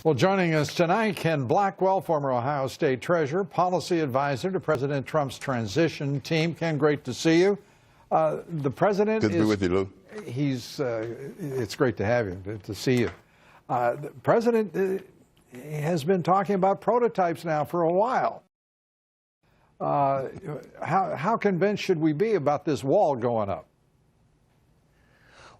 Well, joining us tonight, Ken Blackwell, former Ohio State Treasurer, policy advisor to President Trump's transition team. Ken, great to see you. The president Good to be with you, Lou. It's great to have you, to see you. The president has been talking about prototypes now for a while. How convinced should we be about this wall going up?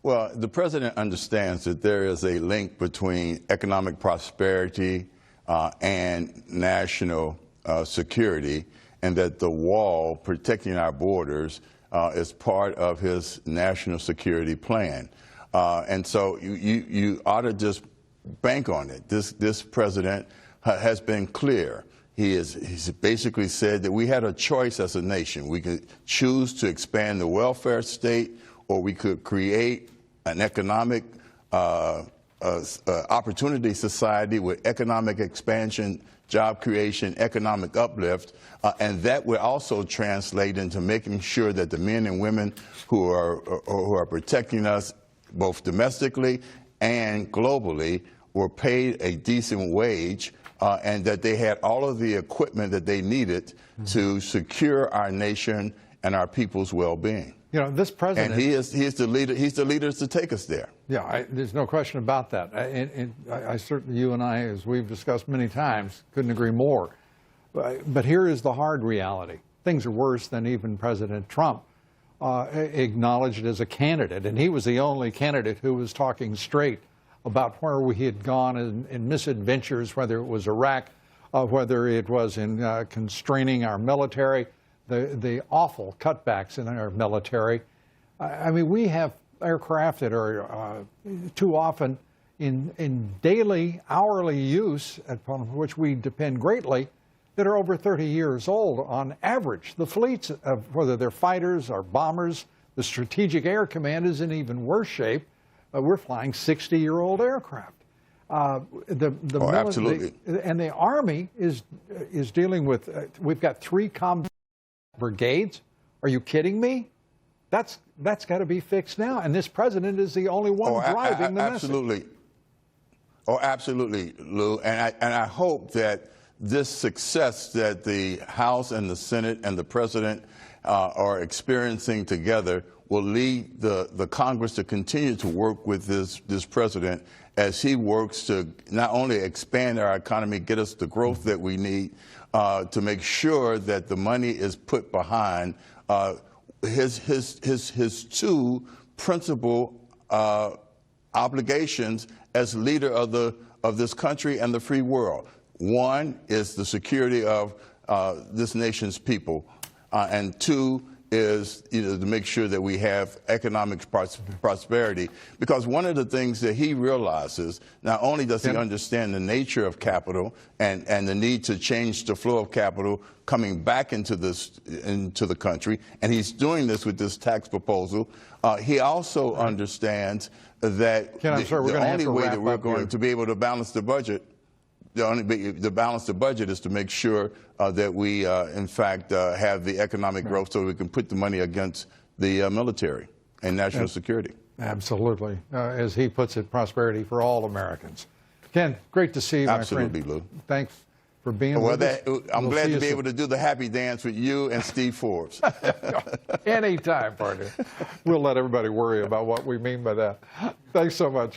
Well, the president understands that there is a link between economic prosperity and national security, and that the wall protecting our borders is part of his national security plan. And so you ought to just bank on it. This president has been clear. He's basically said that we had a choice as a nation. We could choose to expand the welfare state, or we could create an economic opportunity society with economic expansion, job creation, economic uplift, and that would also translate into making sure that the men and women who are protecting us both domestically and globally were paid a decent wage, and that they had all of the equipment that they needed to secure our nation and our people's well-being. You know, this president, and he's the leader. He's the leader to take us there. Yeah, there's no question about that. I certainly, you and I, as we've discussed many times, couldn't agree more. But here is the hard reality: things are worse than even President Trump acknowledged as a candidate, and he was the only candidate who was talking straight about where we had gone in misadventures, whether it was Iraq, whether it was in constraining our military. The awful cutbacks in our military. I mean, we have aircraft that are too often in daily, hourly use, upon which we depend greatly, that are over 30 years old on average. The fleets, of whether they're fighters or bombers, the Strategic Air Command is in even worse shape. We're flying 60-year-old aircraft. Absolutely. And the Army is dealing with, we've got 3 combat brigades. Are you kidding me? That's got to be fixed now, and this president is the only one driving the absolutely. message. Oh, absolutely, Lou. And I hope that this success that the House and the Senate and the president are experiencing together will lead the Congress to continue to work with this president as he works to not only expand our economy, get us the growth that we need, to make sure that the money is put behind his 2 principal obligations as leader of this country and the free world. One is the security of this nation's people, and 2 is to make sure that we have economic prosperity. Because one of the things that he realizes, not only does he understand the nature of capital and the need to change the flow of capital coming back into the country, and he's doing this with this tax proposal, he also understands that Ken, the only way that we're going to be able to balance the budget, the balance the budget is to make sure that we, in fact, have the economic growth so we can put the money against the military and national security. Absolutely. As he puts it, prosperity for all Americans. Ken, great to see you, my friend. Absolutely, Lou. Thanks for being with us. I'm glad to be able to do the happy dance with you and Steve Forbes. Anytime, partner. We'll let everybody worry about what we mean by that. Thanks so much.